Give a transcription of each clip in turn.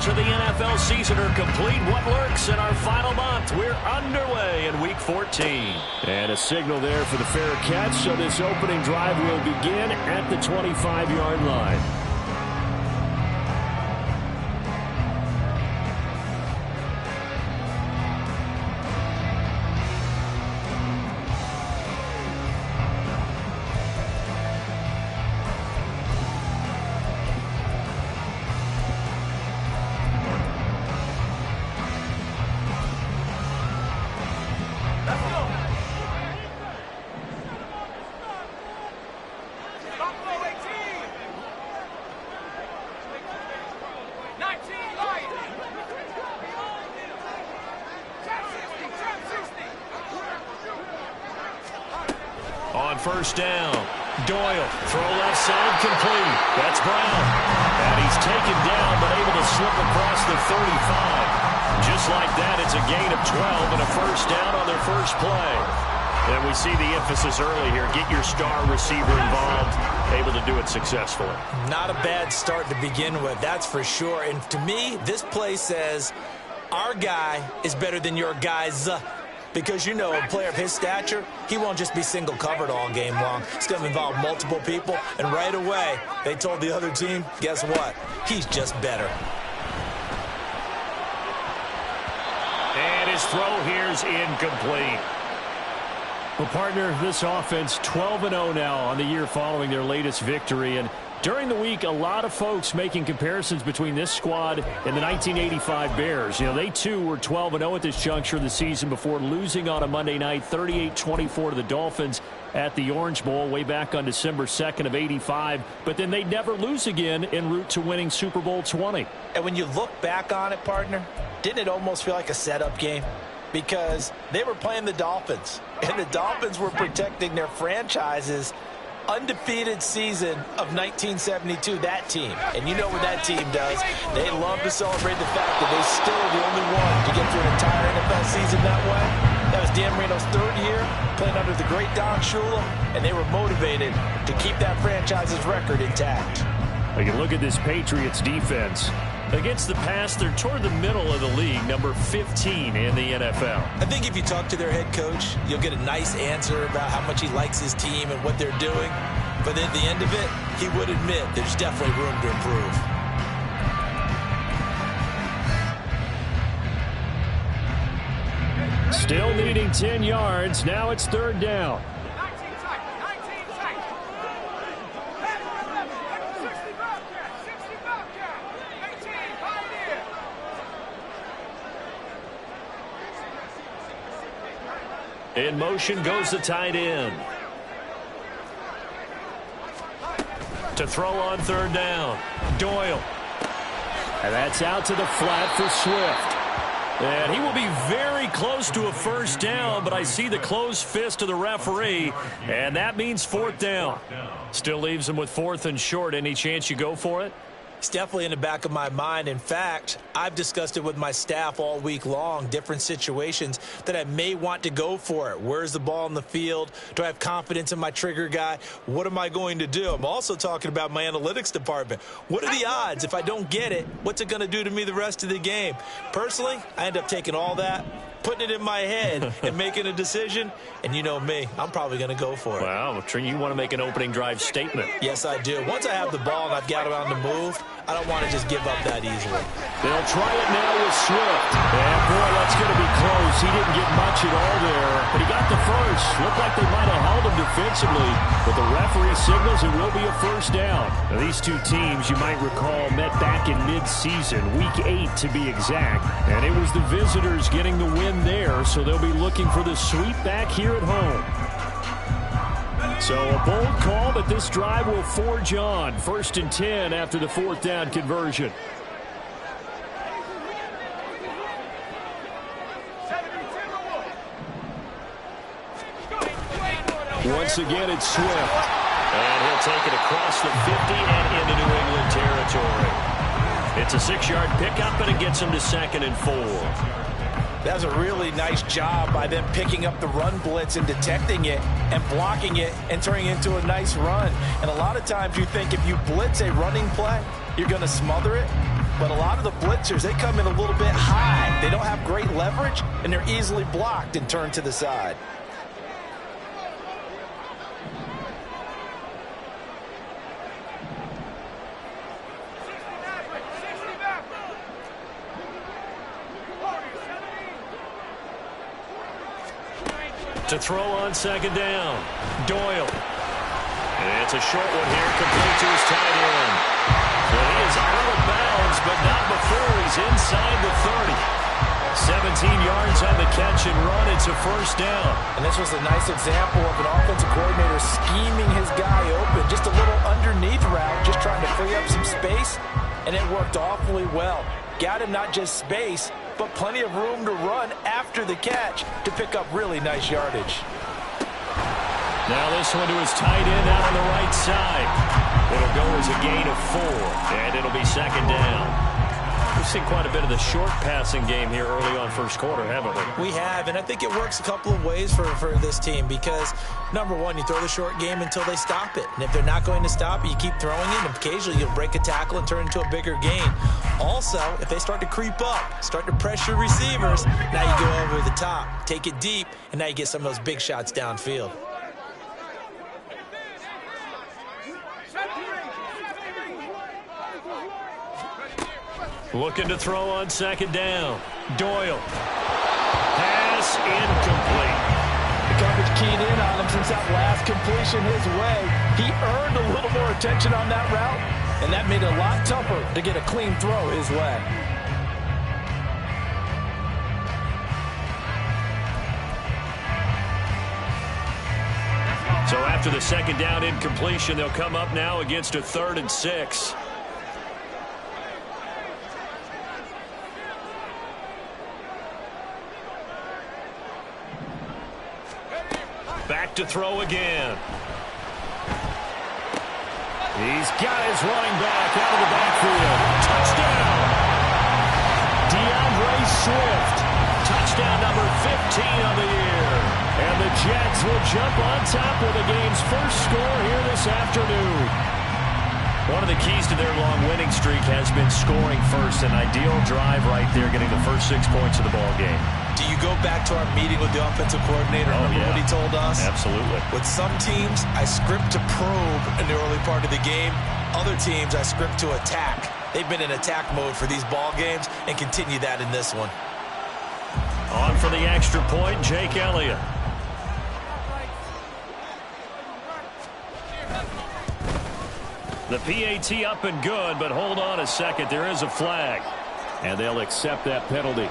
quarters of the NFL season are complete. What lurks in our final month? We're underway in Week 14. And a signal there for the fair catch, so this opening drive will begin at the 25-yard line. On first down, Doyle, throw left side, complete. That's Brown. And he's taken down, but able to slip across the 35. Just like that, it's a gain of 12 and a first down on their first play. And we see the emphasis early here. Get your star receiver involved, able to do it successfully. Not a bad start to begin with, that's for sure. And to me, this play says our guy is better than your guy's. Because, you know, a player of his stature, he won't just be single covered all game long. It's going to involve multiple people. And right away, they told the other team, guess what? He's just better. And his throw here is incomplete. Well, partner, this offense 12-0 now on the year following their latest victory. And during the week, a lot of folks making comparisons between this squad and the 1985 Bears. You know, they too were 12-0 at this juncture of the season before losing on a Monday night 38-24 to the Dolphins at the Orange Bowl way back on December 2nd of '85. But then they'd never lose again en route to winning Super Bowl 20. And when you look back on it, partner, didn't it almost feel like a setup game? Because they were playing the Dolphins, and the Dolphins were protecting their franchise's undefeated season of 1972, that team. And you know what that team does. They love to celebrate the fact that they still are the only one to get through an entire NFL season that way. That was Dan Marino's third year, playing under the great Don Shula, and they were motivated to keep that franchise's record intact. You can look at this Patriots defense. Against the pass, they're toward the middle of the league, number 15 in the NFL. I think if you talk to their head coach, you'll get a nice answer about how much he likes his team and what they're doing. But at the end of it, he would admit there's definitely room to improve. Still needing 10 yards. Now it's third down. In motion goes the tight end. To throw on third down, Doyle. And that's out to the flat for Swift. And he will be very close to a first down, but I see the closed fist of the referee, and that means fourth down. Still leaves him with fourth and short. Any chance you go for it? It's definitely in the back of my mind. In fact, I've discussed it with my staff all week long, different situations that I may want to go for it. Where's the ball in the field? Do I have confidence in my trigger guy? What am I going to do? I'm also talking about my analytics department. What are the odds? If I don't get it, what's it going to do to me the rest of the game? Personally, I end up taking all that, putting it in my head and making a decision. And you know me, I'm probably going to go for it. Wow, you want to make an opening drive statement. Yes, I do. Once I have the ball and I've got it on the move, I don't want to just give up that easily. They'll try it now with Swift. And, boy, that's going to be close. He didn't get much at all there, but he got the first. Looked like they might have held him defensively, but the referee signals it will be a first down. Now, these two teams, you might recall, met back in mid-season, Week 8 to be exact, and it was the visitors getting the win there, so they'll be looking for the sweep back here at home. So a bold call, but this drive will forge on. 1st and 10 after the fourth down conversion. Once again, it's Swift. And he'll take it across the 50 and into New England territory. It's a 6-yard pickup, and it gets him to 2nd and 4. That was a really nice job by them picking up the run blitz and detecting it and blocking it and turning it into a nice run. And a lot of times you think if you blitz a running play, you're going to smother it. but a lot of the blitzers, they come in a little bit high. They don't have great leverage, and they're easily blocked and turned to the side. To throw on second down, Doyle. And it's a short one here, complete to his tight end. Well, he is out of bounds, but not before he's inside the 30. 17 yards on the catch and run. It's a first down. And this was a nice example of an offensive coordinator scheming his guy open. Just a little underneath route, just trying to free up some space, and it worked awfully well. Got him not just space, but plenty of room to run after the catch to pick up really nice yardage. Now this one to his tight end out on the right side. It'll go as a gain of 4, and it'll be second down. We've seen quite a bit of the short passing game here early on first quarter, haven't we? We have, and I think it works a couple of ways for this team because, number one, you throw the short game until they stop it. And if they're not going to stop it, you keep throwing it, and occasionally you'll break a tackle and turn it into a bigger gain. Also, if they start to creep up, start to pressure receivers, now you go over the top, take it deep, and now you get some of those big shots downfield. Looking to throw on second down. Doyle. Pass incomplete. The coverage keyed in on him since that last completion his way. He earned a little more attention on that route, and that made it a lot tougher to get a clean throw his way. So after the second down incompletion, they'll come up now against a 3rd and 6. Back to throw again. He's got his running back out of the backfield. Touchdown! DeAndre Swift. Touchdown number 15 on the year. And the Jets will jump on top with the game's first score here this afternoon. One of the keys to their long winning streak has been scoring first. An ideal drive right there, getting the first 6 points of the ball game. Do you go back to our meeting with the offensive coordinator? Remember what he told us? Absolutely. With some teams, I script to probe in the early part of the game. Other teams, I script to attack. They've been in attack mode for these ball games and continue that in this one. On for the extra point, Jake Elliott. The PAT up and good, but hold on a second. There is a flag. And they'll accept that penalty.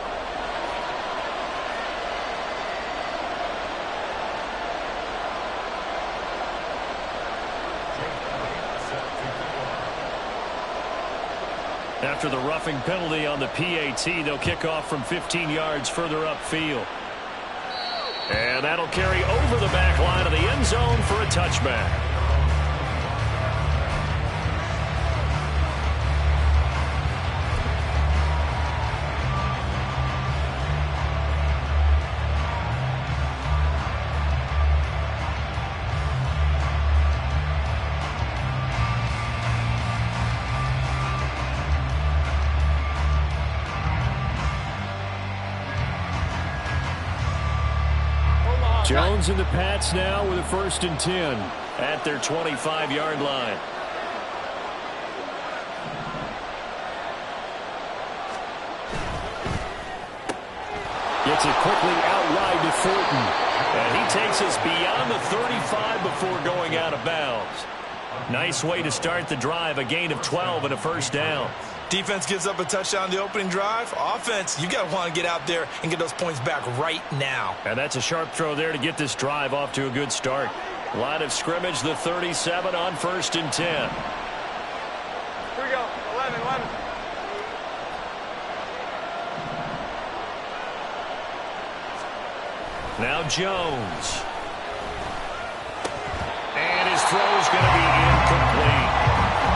After the roughing penalty on the PAT, they'll kick off from 15 yards further upfield. And that'll carry over the back line of the end zone for a touchback. Jones and the Pats now with a 1st and 10 at their 25-yard line. Gets it quickly out wide to Fulton. And he takes us beyond the 35 before going out of bounds. Nice way to start the drive, a gain of 12 and a first down. Defense gives up a touchdown the opening drive. Offense, you got to want to get out there and get those points back right now. And that's a sharp throw there to get this drive off to a good start. Line of scrimmage, the 37 on 1st and 10. Here we go, 11. Now Jones. And his throw's going to be incomplete.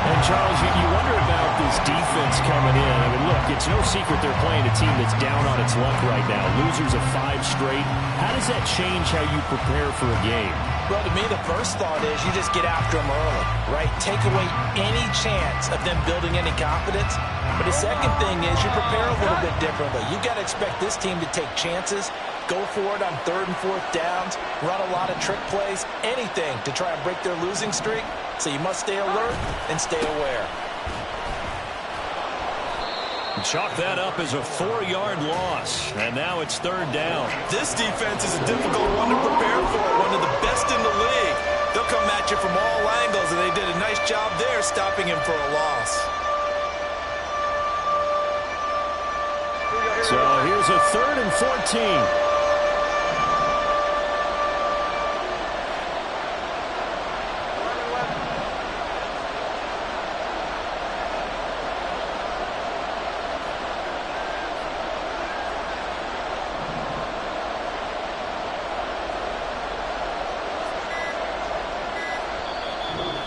And, Charles, you wonder about this defense coming in. I mean, look, it's no secret they're playing a team that's down on its luck right now. Losers of 5 straight. How does that change how you prepare for a game? Well, to me, the first thought is you just get after them early, right? Take away any chance of them building any confidence. But the second thing is you prepare a little bit differently. You've got to expect this team to take chances, go for it on 3rd and 4th downs, run a lot of trick plays, anything to try and break their losing streak. So you must stay alert and stay aware. Chalk that up as a 4-yard loss, and now it's 3rd down. This defense is a difficult one to prepare for, one of the best in the league. They'll come at you from all angles, and they did a nice job there stopping him for a loss. So here's a 3rd and 14.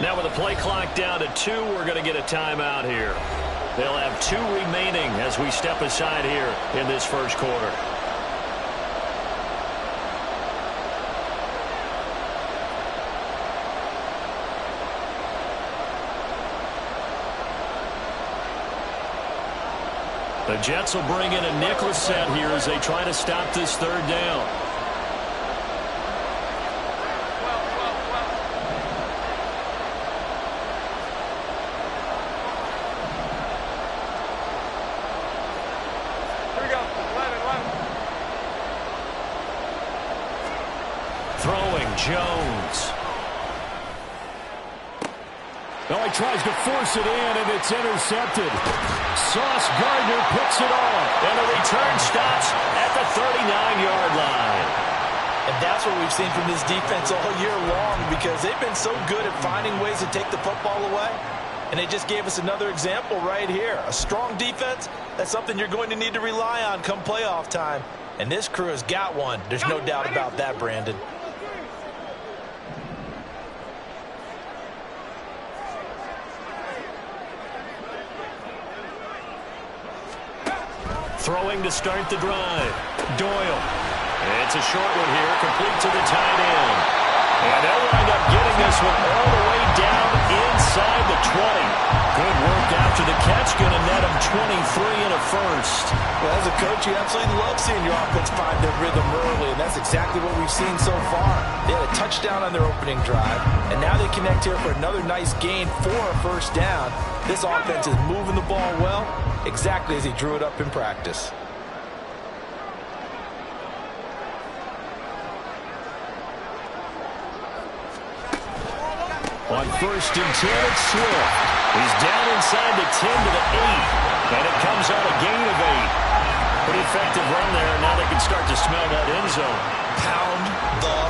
Now with the play clock down to 2, we're going to get a timeout here. They'll have 2 remaining as we step aside here in this first quarter. The Jets will bring in a nickel set here as they try to stop this 3rd down. Jones. Well, he tries to force it in, and it's intercepted. Sauce Gardner picks it off. And the return stops at the 39-yard line. And that's what we've seen from this defense all year long, because they've been so good at finding ways to take the football away. And they just gave us another example right here. A strong defense, that's something you're going to need to rely on come playoff time. And this crew has got one. There's no doubt about that, Brandon. Throwing to start the drive. Doyle. It's a short one here, complete to the tight end. And they'll wind up getting this one all the way down inside the 20. Good work after the catch, going to net them 23 and a first. Well, as a coach, you absolutely love seeing your offense find their rhythm early, and that's exactly what we've seen so far. They had a touchdown on their opening drive, and now they connect here for another nice gain for a first down. This offense is moving the ball well, exactly as he drew it up in practice. On 1st and 10, it's Swift. He's down inside the 10 to the 8, and it comes out a gain of 8. Pretty effective run there, and now they can start to smell that end zone. Pound the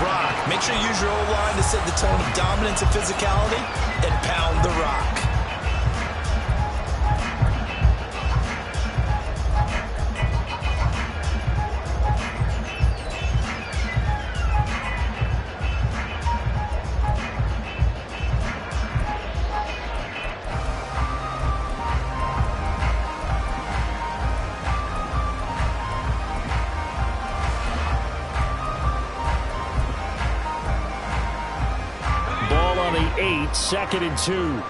rock. Make sure you use your O-line to set the tone of dominance and physicality, and pound the rock. Ball on the 8, 2nd and 2.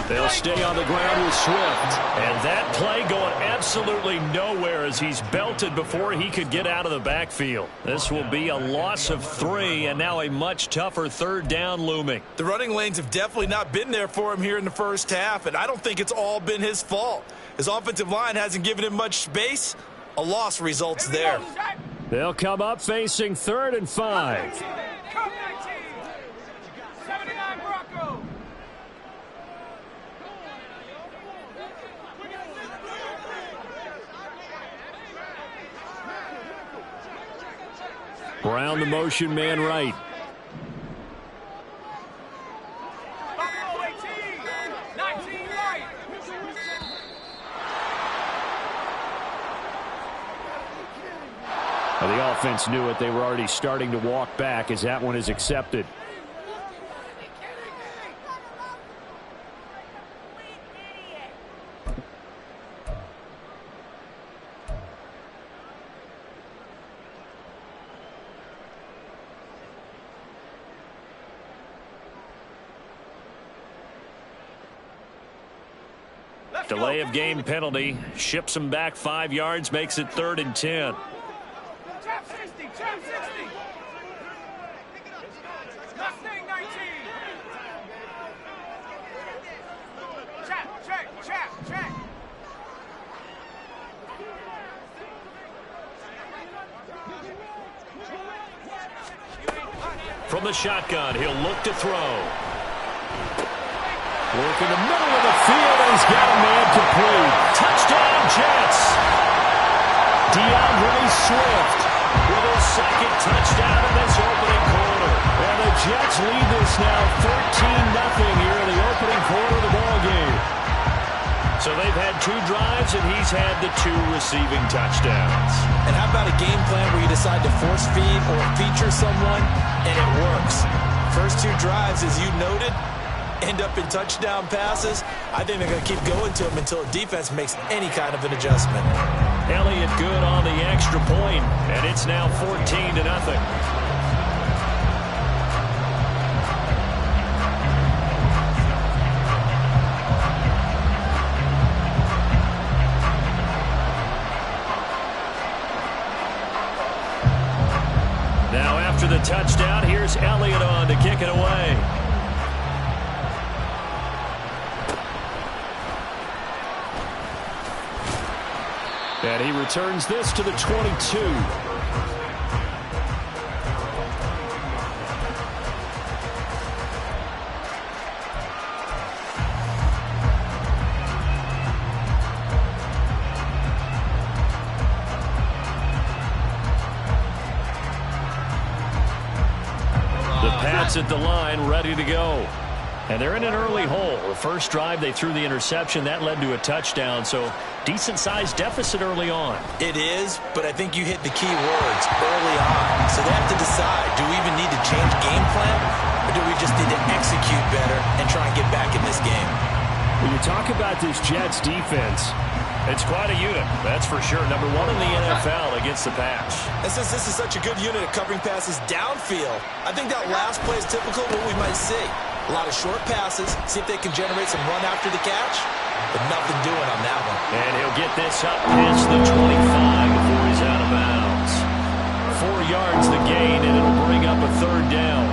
They'll stay on the ground with Swift. And that play going absolutely nowhere as he's belted before he could get out of the backfield. This will be a loss of 3, and now a much tougher 3rd down looming. The running lanes have definitely not been there for him here in the first half, and I don't think it's all been his fault. His offensive line hasn't given him much space. A loss results there. They'll come up facing 3rd and 5. Brown the motion man right. Well, the offense knew it. They were already starting to walk back as that one is accepted. Delay of game penalty. Ships him back 5 yards, makes it 3rd and 10. Trap 60, trap 60. Mustang 19. Trap. From the shotgun, he'll look to throw. Work in the middle of the field, and he's got a man complete. Touchdown, Jets. DeAndre Swift with his 2nd touchdown in this opening quarter. And the Jets lead this now 13-0 here in the opening quarter of the ballgame. So they've had 2 drives, and he's had the 2 receiving touchdowns. And how about a game plan where you decide to force feed or feature someone, and it works? First 2 drives, as you noted, end up in touchdown passes. I think they're going to keep going to him until the defense makes any kind of an adjustment. Elliott good on the extra point, and it's now 14-0. Now after the touchdown, here's Elliott on to kick it away. And he returns this to the 22. The Pats at the line, ready to go. And they're in an early hole. The first drive, they threw the interception. That led to a touchdown, so decent-sized deficit early on. It is, but I think you hit the key words early on. So they have to decide, do we even need to change game plan, or do we just need to execute better and try and get back in this game? When you talk about this Jets defense, it's quite a unit, that's for sure. Number 1 in the NFL against the pass. And since this is such a good unit at covering passes downfield, I think that last play is typical of what we might see. A lot of short passes, see if they can generate some run after the catch, but nothing doing on that one. And he'll get this up past the 25 before he's out of bounds. 4 yards the gain, and it'll bring up a 3rd down.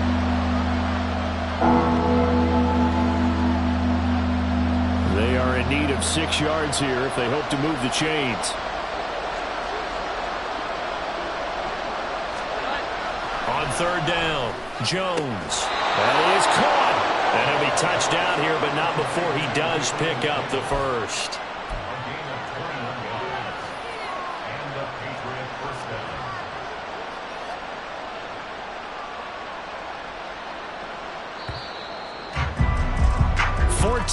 they are in need of 6 yards here if they hope to move the chains. On 3rd down, Jones. That is caught. And he'll be touched down here, but not before he does pick up the first.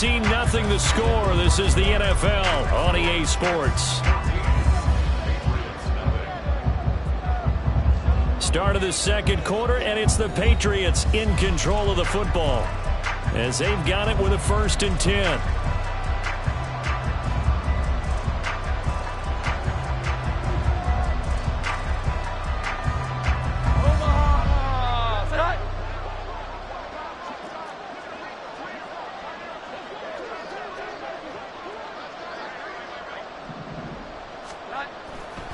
Nothing the score. This is the NFL on EA Sports. Start of the second quarter, and it's the Patriots in control of the football as they've got it with a 1st and 10.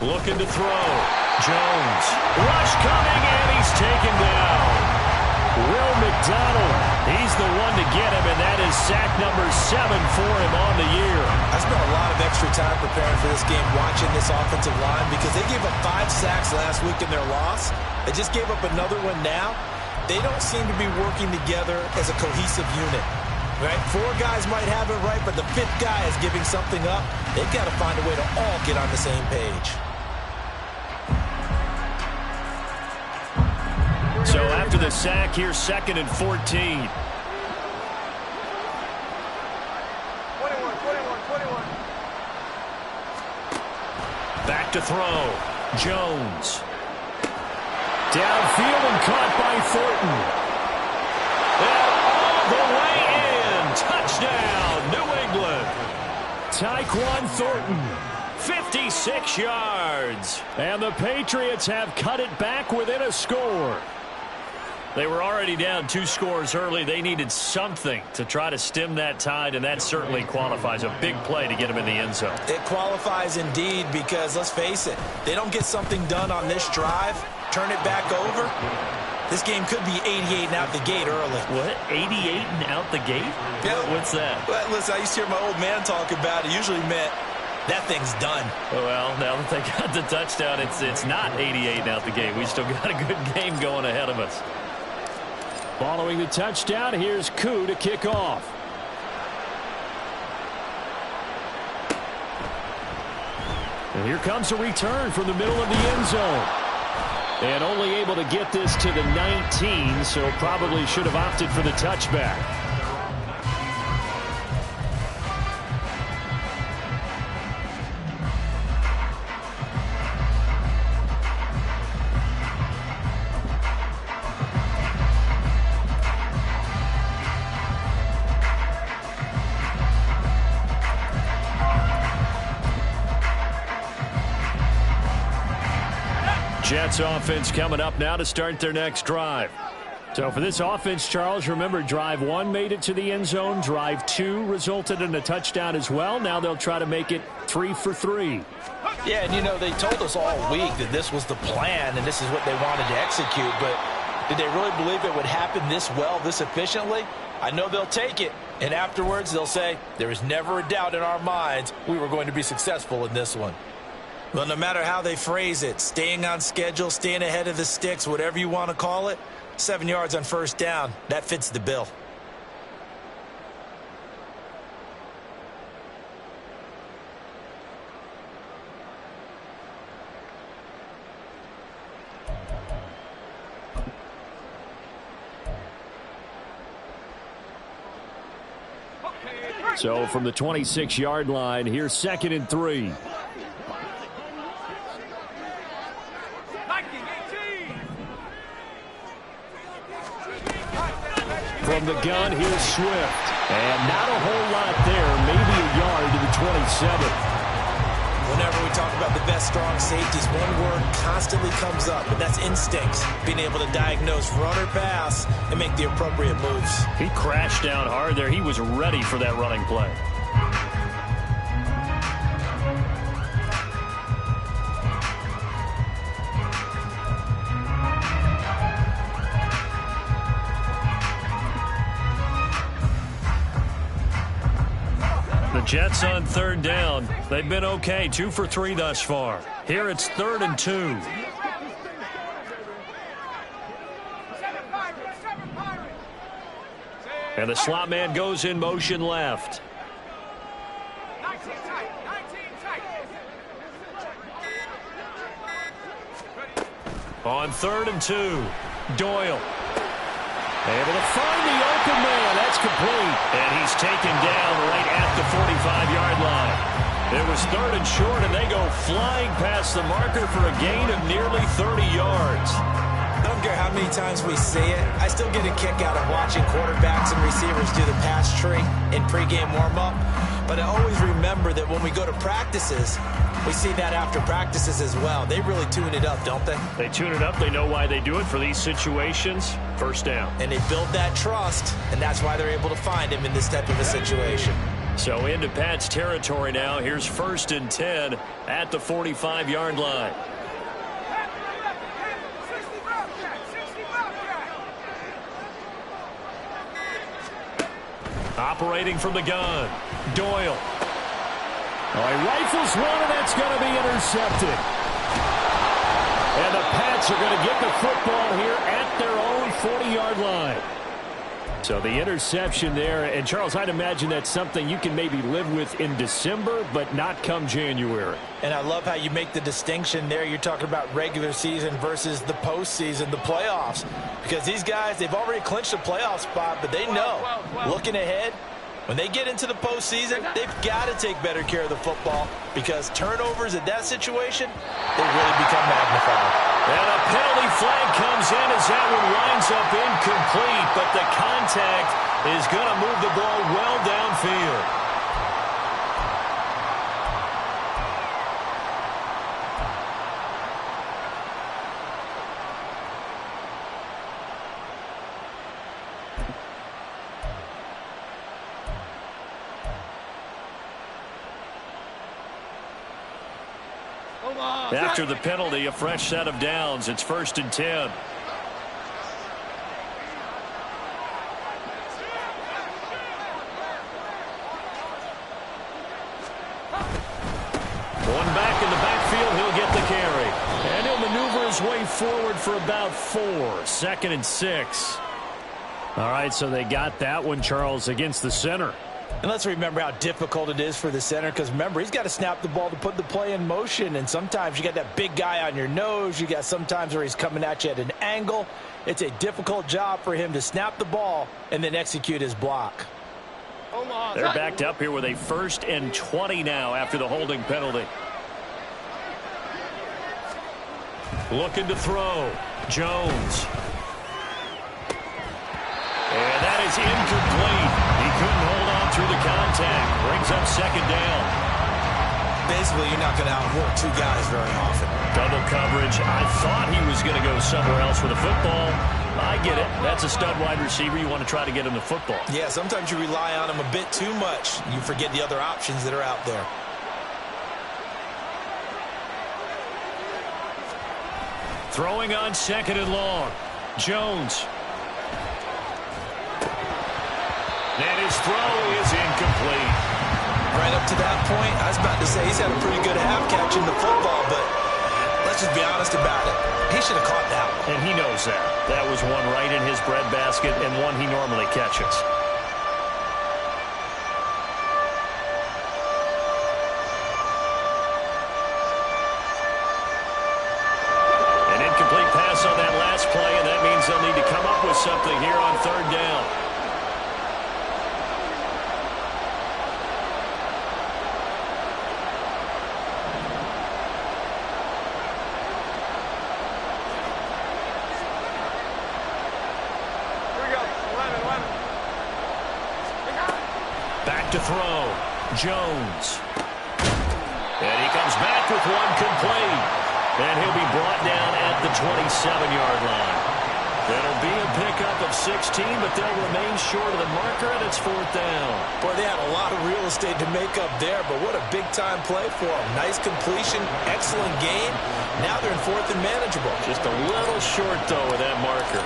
Looking to throw. Jones. Rush coming, and he's taken down. Will McDonald. He's the one to get him, and that is sack number 7 for him on the year. I spent a lot of extra time preparing for this game, watching this offensive line, because they gave up 5 sacks last week in their loss. They just gave up another one now. They don't seem to be working together as a cohesive unit. Right? 4 guys might have it right, but the 5th guy is giving something up. They've got to find a way to all get on the same page. So after the sack, here's 2nd and 14. 21. Back to throw. Jones. Downfield and caught by Thornton. And all the way in. Touchdown, New England. Tyquan Thornton. 56 yards. And the Patriots have cut it back within a score. They were already down 2 scores early. They needed something to try to stem that tide, and that certainly qualifies. A big play to get them in the end zone. It qualifies indeed because, let's face it, they don't get something done on this drive, turn it back over, this game could be 88 and out the gate early. What? 88 and out the gate? Yeah. What's that? Well, listen, I used to hear my old man talk about it. Usually meant that thing's done. Well, now that they got the touchdown, it's not 88 and out the gate. We still got a good game going ahead of us. Following the touchdown, here's Koo to kick off. And here comes a return from the middle of the end zone. And only able to get this to the 19, so probably should have opted for the touchback. Jets offense coming up now to start their next drive. So for this offense, Charles, remember drive 1 made it to the end zone. Drive 2 resulted in a touchdown as well. Now they'll try to make it 3 for 3. Yeah, and you know, they told us all week that this was the plan and this is what they wanted to execute, but did they really believe it would happen this well, this efficiently? I know they'll take it, and afterwards they'll say, there was never a doubt in our minds we were going to be successful in this one. Well, no matter how they phrase it, staying on schedule, staying ahead of the sticks, whatever you want to call it, 7 yards on first down, that fits the bill. So from the 26-yard line, here's 2nd and 3. From the gun, here's Swift. And not a whole lot there, maybe a yard to the 27. Whenever we talk about the best strong safeties, one word constantly comes up, and that's instincts. Being able to diagnose run or pass and make the appropriate moves. He crashed down hard there. He was ready for that running play. The Jets on 3rd down. They've been okay, 2 for 3 thus far. Here it's 3rd and 2. And the slot man goes in motion left. 19 tight, 19 tight. On 3rd and 2, Doyle. Able to find the open man. That's complete. And he's taken down right at the 45-yard line. It was 3rd and short, and they go flying past the marker for a gain of nearly 30 yards. I don't care how many times we see it. I still get a kick out of watching quarterbacks and receivers do the pass tree in pregame warm-up. But I always remember that when we go to practices, we see that after practices as well. They really tune it up, don't they? They tune it up. They know why they do it for these situations. First down. And they build that trust, and that's why they're able to find him in this type of a situation. So into Pat's territory now. Here's 1st and 10 at the 45-yard line. Operating from the gun, Doyle. Oh, he rifles one, and that's going to be intercepted. And the Pats are going to get the football here at their own 40-yard line. So the interception there, and Charles, I'd imagine that's something you can maybe live with in December, but not come January. And I love how you make the distinction there. You're talking about regular season versus the postseason, the playoffs. Because these guys, they've already clinched a playoff spot, but they know, looking ahead, when they get into the postseason, they've got to take better care of the football because turnovers in that situation, they really become magnified. And a penalty flag comes in as that one winds up incomplete, but the contact is going to move the ball well downfield. After the penalty, a fresh set of downs. It's 1st and 10. One back in the backfield, he'll get the carry. And he'll maneuver his way forward for about 4. 2nd and 6. All right, so they got that one, Charles, against the center. And let's remember how difficult it is for the center, because remember, he's got to snap the ball to put the play in motion, and sometimes you got that big guy on your nose. You got sometimes where he's coming at you at an angle. It's a difficult job for him to snap the ball and then execute his block. They're backed up here with a 1st and 20 now after the holding penalty. Looking to throw. Jones. And that is incomplete. He couldn't hold on through the contact. Brings up 2nd down. Basically, you're not going to outwork 2 guys very often. Double coverage. I thought he was going to go somewhere else with the football. I get it. That's a stud wide receiver. You want to try to get him the football. Yeah, sometimes you rely on him a bit too much. You forget the other options that are out there. Throwing on 2nd and long. Jones. And his throw is incomplete. Right up to that point, I was about to say he's had a pretty good half catching the football, but let's just be honest about it. He should have caught that one. And he knows that. That was one right in his breadbasket and one he normally catches. An incomplete pass on that last play, and that means they'll need to come up with something here on 3rd down. To throw. Jones. And he comes back with one complete. And he'll be brought down at the 27-yard line. That'll be a pickup of 16, but they'll remain short of the marker, and it's 4th down. Boy, they had a lot of real estate to make up there, but what a big-time play for them. Nice completion, excellent game. Now they're in 4th and manageable. Just a little short, though, with that marker.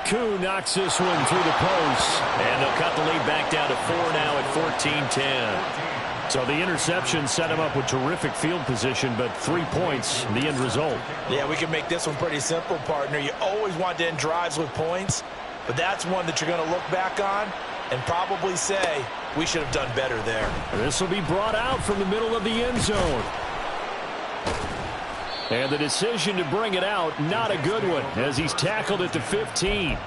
Koo knocks this one through the post. And they'll cut the lead back down to 4 now at 14-10. So the interception set him up with terrific field position, but 3 points, the end result. Yeah, we can make this one pretty simple, partner. You always want to end drives with points, but that's one that you're going to look back on and probably say, we should have done better there. This will be brought out from the middle of the end zone. And the decision to bring it out, not a good one, as he's tackled at the 15.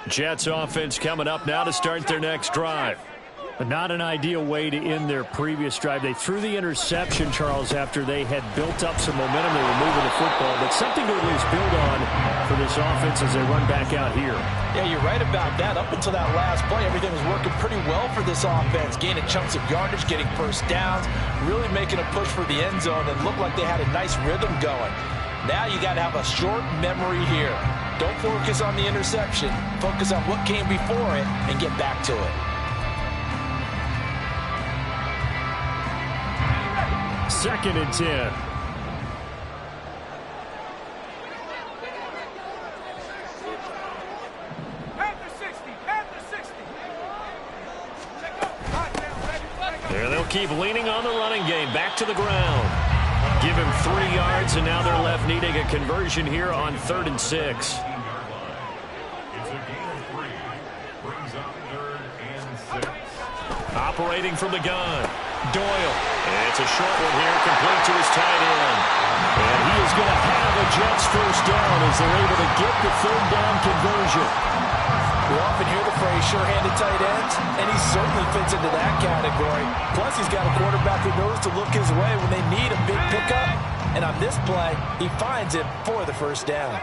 Jets offense coming up now to start their next drive. But not an ideal way to end their previous drive. They threw the interception, Charles, after they had built up some momentum. They were moving the football, but something to at least build on for this offense as they run back out here. Yeah, you're right about that. Up until that last play, everything was working pretty well for this offense. Gaining chunks of yardage, getting first downs, really making a push for the end zone, and looked like they had a nice rhythm going. Now you got to have a short memory here. Don't focus on the interception. Focus on what came before it and get back to it. 2nd and 10. There they'll keep leaning on the running game. Back to the ground. Give him 3 yards, and now they're left needing a conversion here on 3rd and 6. Operating from the gun. Doyle. And it's a short one here, complete to his tight end. And he is going to have a Jets first down as they're able to get the 3rd down conversion. We often hear the phrase sure-handed tight ends, and he certainly fits into that category. Plus, he's got a quarterback who knows to look his way when they need a big pickup. And on this play, he finds it for the first down.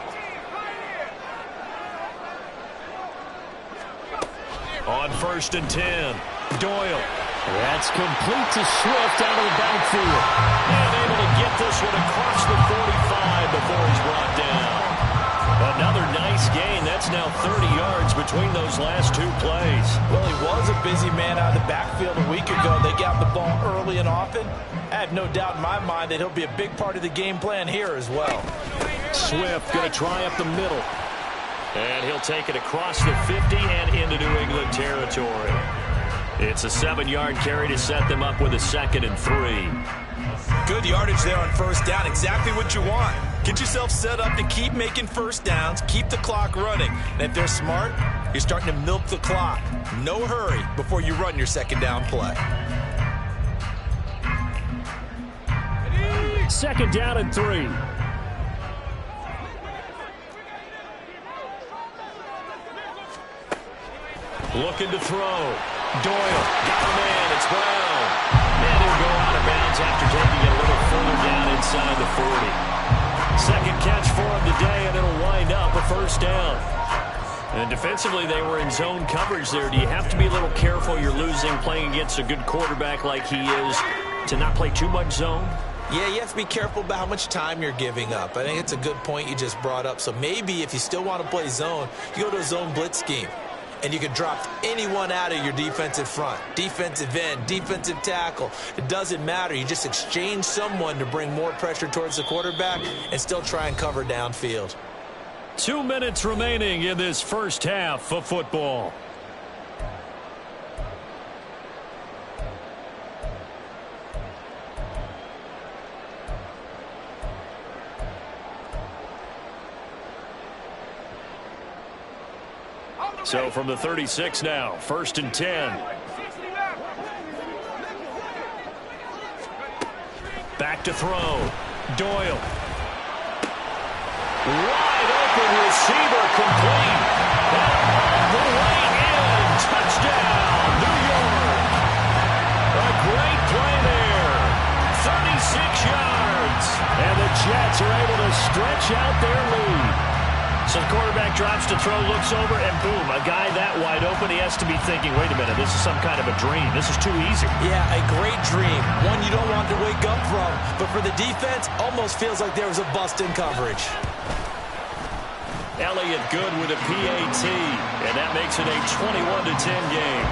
On 1st and 10, Doyle. That's complete to Swift out of the backfield. And able to get this one across the 45 before he's brought down. Another nice gain. That's now 30 yards between those last two plays. Well, he was a busy man out of the backfield a week ago. They got the ball early and often. I have no doubt in my mind that he'll be a big part of the game plan here as well. Swift going to try up the middle. And he'll take it across the 50 and into New England territory. It's a 7-yard carry to set them up with a 2nd and 3. Good yardage there on first down. Exactly what you want. Get yourself set up to keep making first downs, keep the clock running. And if they're smart, you're starting to milk the clock. No hurry before you run your 2nd down play. 2nd down and 3. Looking to throw. Doyle got a man. It's Brown. And he'll go out of bounds after taking it a little further down inside the 40. Second catch for him today, and it'll wind up a first down. And defensively, they were in zone coverage there. Do you have to be a little careful? You're losing playing against a good quarterback like he is to not play too much zone? Yeah, you have to be careful about how much time you're giving up. I think it's a good point you just brought up. So maybe if you still want to play zone, you go to a zone blitz scheme. And you can drop anyone out of your defensive front. Defensive end, defensive tackle. It doesn't matter. You just exchange someone to bring more pressure towards the quarterback and still try and cover downfield. 2 minutes remaining in this first half of football. So from the 36 now, 1st and 10. Back to throw. Doyle. Wide open receiver complete. All the way in. Touchdown, New York. A great play there. 36 yards. And the Jets are able to stretch out their lead. So the quarterback drops to throw, looks over, and boom, a guy that wide open, he has to be thinking, wait a minute, this is some kind of a dream. This is too easy. Yeah, a great dream. One you don't want to wake up from. But for the defense, almost feels like there was a bust in coverage. Elliott good with a PAT, and that makes it a 21-10 game.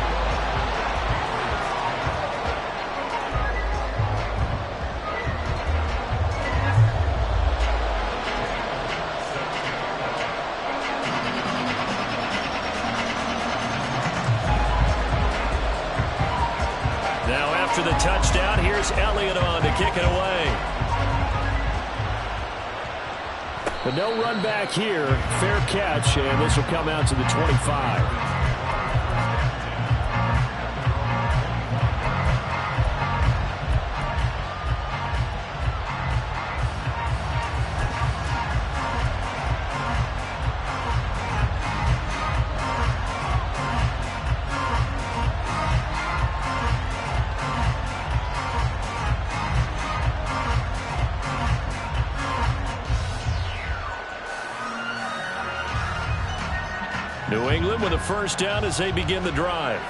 After the touchdown, here's Elliott on to kick it away. But no run back here. Fair catch, and this will come out to the 25. New England with a first down as they begin the drive.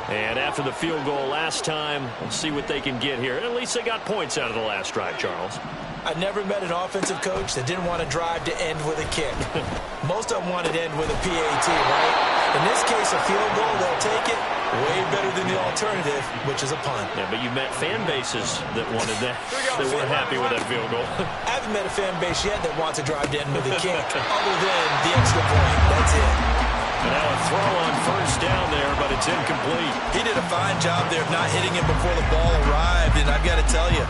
And after the field goal last time, we'll see what they can get here. At least they got points out of the last drive, Charles. I've never met an offensive coach that didn't want to drive to end with a kick. Most of them wanted to end with a PAT, right? In this case, a field goal, they'll take it. Way better than the alternative, which is a punt. Yeah, but you met fan bases that wanted that. They weren't happy with that field goal. I haven't met a fan base yet that wants to drive to end with a kick, other than the extra point. That's it. And now a throw on first down there, but it's incomplete. He did a fine job there of not hitting him before the ball arrived, and I've got to tell you,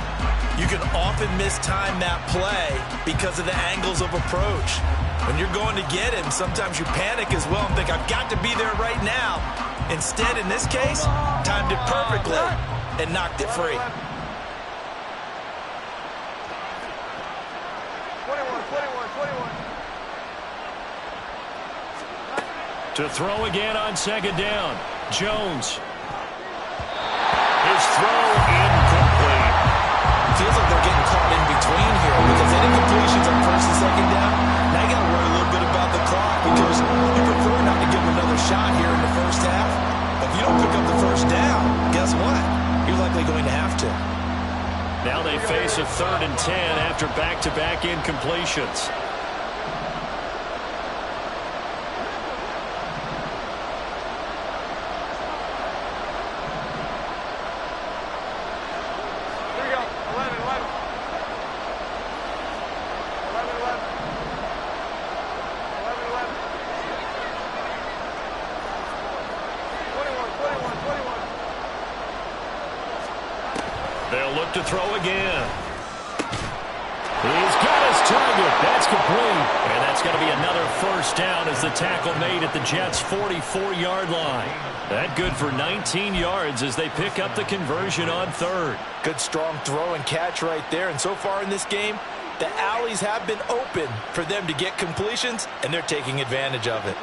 you can often mistime that play because of the angles of approach. When you're going to get him, sometimes you panic as well and think, I've got to be there right now. Instead, in this case, timed it perfectly and knocked it free. 21. To throw again on second down. Jones. His throw incomplete. feels like they're getting caught in between here because any completions on first and second down, now you got to worry a little bit about the clock because you prefer not to give them another shot here in the first half. But if you don't pick up the first down, guess what? You're likely going to have to. Now they face a 3rd and 10 after back-to-back incompletions. They'll look to throw again. He's got his target. That's complete. And that's going to be another first down as the tackle made at the Jets' 44-yard line. That good for 19 yards as they pick up the conversion on 3rd. Good strong throw and catch right there. And so far in this game, the alleys have been open for them to get completions, and they're taking advantage of it.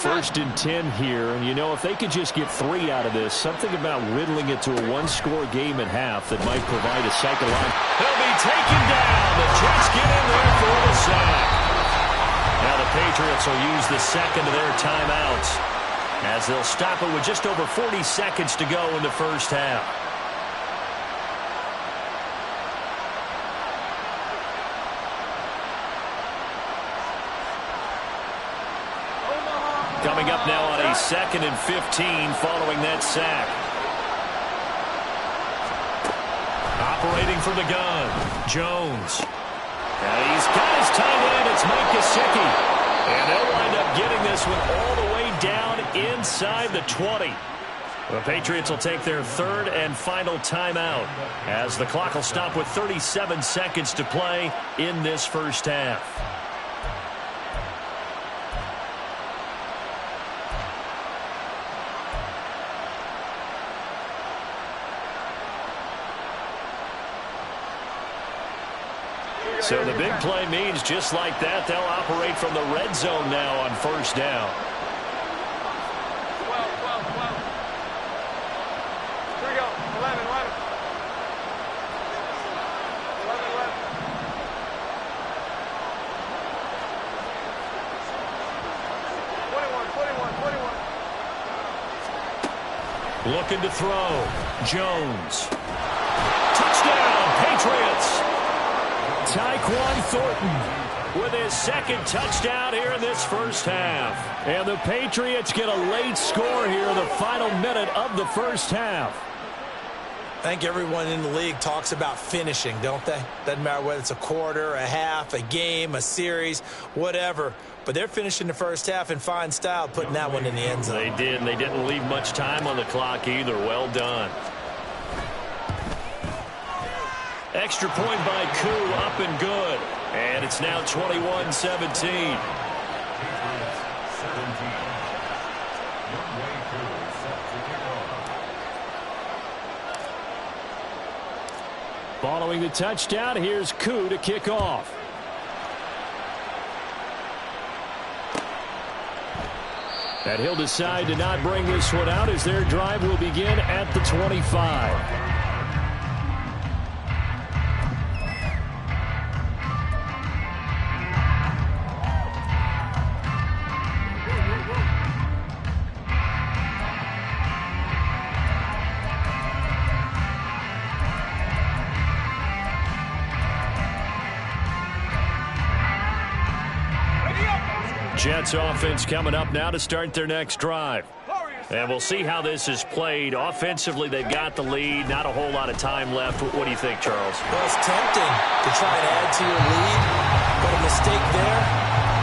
1st and 10 here, and you know, if they could just get 3 out of this, something about whittling it to a one-score game at half that might provide a second line. He'll be taken down. The Jets get in there for the sack. Now the Patriots will use the second of their timeouts as they'll stop it with just over 40 seconds to go in the first half. Coming up now on a 2nd and 15 following that sack. Operating from the gun, Jones. And he's got his tight end. It's Mike Gesicki. And they'll wind up getting this one all the way down inside the 20. The Patriots will take their 3rd and final timeout as the clock will stop with 37 seconds to play in this first half. So the big play means just like that, they'll operate from the red zone now on first down. 12. Here we go. 11. 21. Looking to throw. Jones. Touchdown, Patriots. Tyquan Thornton with his 2nd touchdown here in this first half. And the Patriots get a late score here in the final minute of the first half. I think everyone in the league talks about finishing, don't they? Doesn't matter whether it's a quarter, a half, a game, a series, whatever. But they're finishing the first half in fine style, putting that one in the end zone. They did, and they didn't leave much time on the clock either. Well done. Extra point by Koo, up and good. And it's now 21-17. Following the touchdown, here's Koo to kick off. And he'll decide to not bring this one out as their drive will begin at the 25. Jets offense coming up now to start their next drive. And we'll see how this is played. Offensively, they've got the lead. Not a whole lot of time left. What do you think, Charles? Well, it's tempting to try and add to your lead, but a mistake there,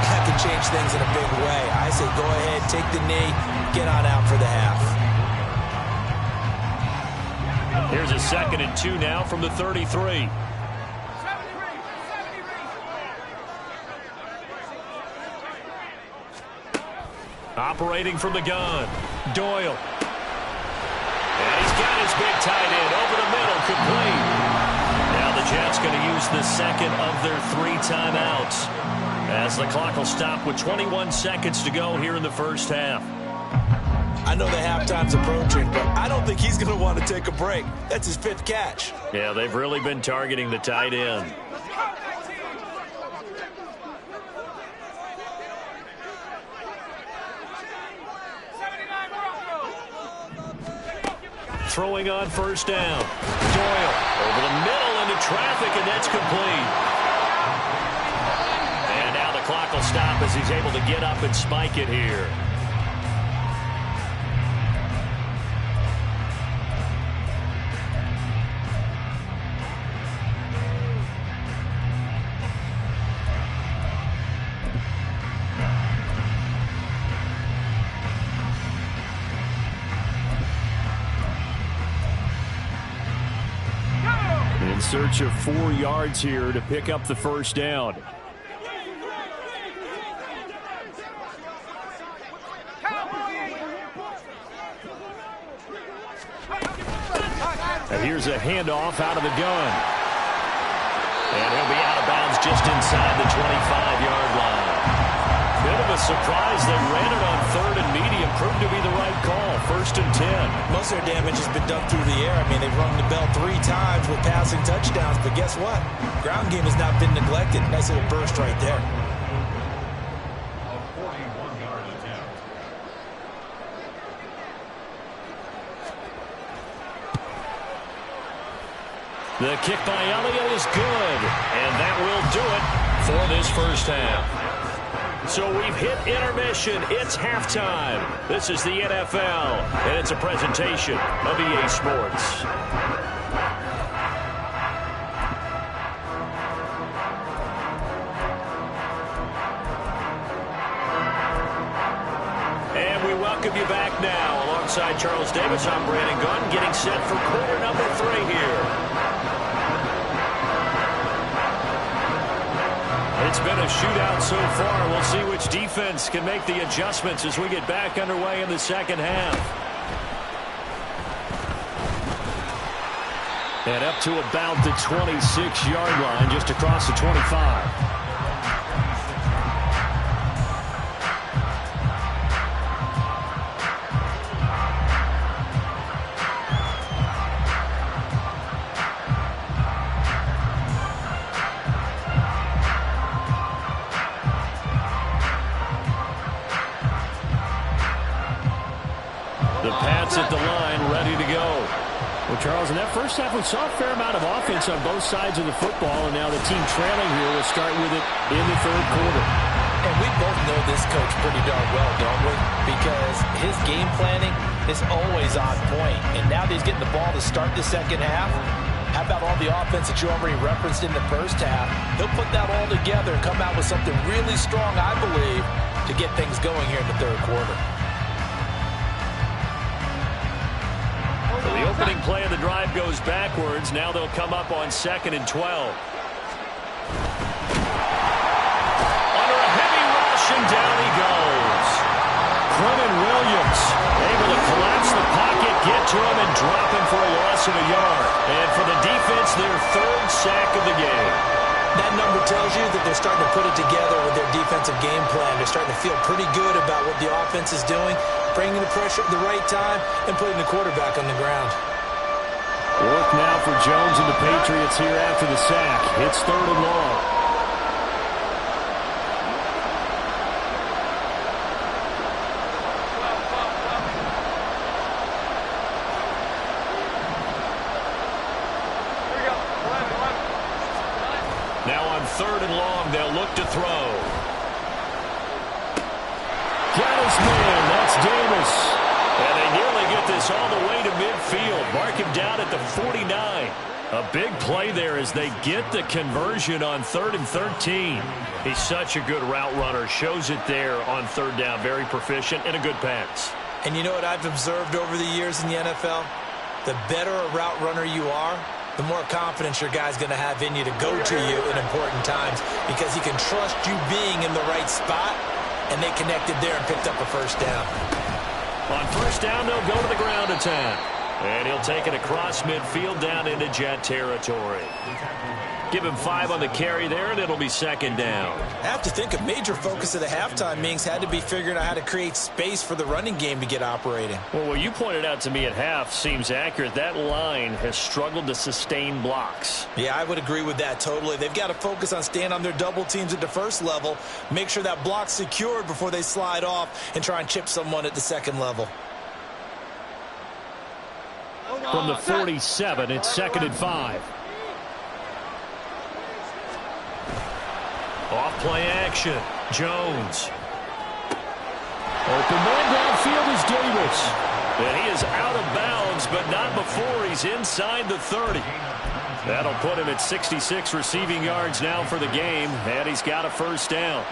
that could change things in a big way. I say go ahead, take the knee, get on out for the half. Here's a 2nd and 2 now from the 33. Operating from the gun, Doyle. And he's got his big tight end over the middle, complete. Now the Jets going to use the 2nd of their 3 timeouts as the clock will stop with 21 seconds to go here in the first half. I know the halftime's approaching, but I don't think he's going to want to take a break. That's his 5th catch. Yeah, they've really been targeting the tight end. Throwing on first down. Doyle over the middle into traffic, and that's complete. And now the clock will stop as he's able to get up and spike it here. In search of 4 yards here to pick up the first down. And here's a handoff out of the gun. And he'll be out of bounds just inside the 25-yard line. Bit of a surprise. They ran it on 3rd and medium. Proved to be the right call. 1st and 10. Most of their damage has been done through the air. I mean, they've rung the bell 3 times with passing touchdowns. But guess what? Ground game has not been neglected. Nice little burst right there. The kick by Elliott is good. And that will do it for this first half. So we've hit intermission. It's halftime. This is the NFL, and it's a presentation of EA Sports. And we welcome you back now. Alongside Charles Davis, I'm Brandon Gunn, getting set for quarter number 3 here. It's been a shootout so far. We'll see which defense can make the adjustments as we get back underway in the second half. And up to about the 26-yard line, just across the 25. The Pats at the line, ready to go. Well, Charles, in that first half, we saw a fair amount of offense on both sides of the football, and now the team trailing here will start with it in the 3rd quarter. And we both know this coach pretty darn well, don't we? Because his game planning is always on point. And now that he's getting the ball to start the second half, how about all the offense that you already referenced in the first half? He'll put that all together and come out with something really strong, I believe, to get things going here in the 3rd quarter. The opening play of the drive goes backwards. Now they'll come up on 2nd and 12. Under a heavy rush, and down he goes. Quinnen Williams able to collapse the pocket, get to him, and drop him for a loss of a yard. And for the defense, their 3rd sack of the game. That number tells you that they're starting to put it together with their defensive game plan. They're starting to feel pretty good about what the offense is doing, bringing the pressure at the right time, and putting the quarterback on the ground. Work now for Jones and the Patriots here after the sack. It's 3rd and long. Now on 3rd and long, they'll look to throw. Got his man, that's Davis. And they nearly get this all the way to midfield. Mark him down at the 49. A big play there as they get the conversion on 3rd and 13. He's such a good route runner. Shows it there on 3rd down. Very proficient and a good pass. And you know what I've observed over the years in the NFL? The better a route runner you are, the more confidence your guy's going to have in you to go to you in important times because he can trust you being in the right spot, and they connected there and picked up a first down. On first down, they'll go to the ground attack. And he'll take it across midfield down into Jet territory. Give him 5 on the carry there, and it'll be second down. I have to think a major focus of the halftime, Mings, had to be figuring out how to create space for the running game to get operating. Well, what you pointed out to me at half seems accurate. That line has struggled to sustain blocks. Yeah, I would agree with that totally. They've got to focus on staying on their double teams at the first level, make sure that block's secured before they slide off and try and chip someone at the second level. From the 47, it's 2nd and 5. Off-play action. Jones. Open man downfield is Davis. And he is out of bounds, but not before he's inside the 30. That'll put him at 66 receiving yards now for the game, and he's got a first down.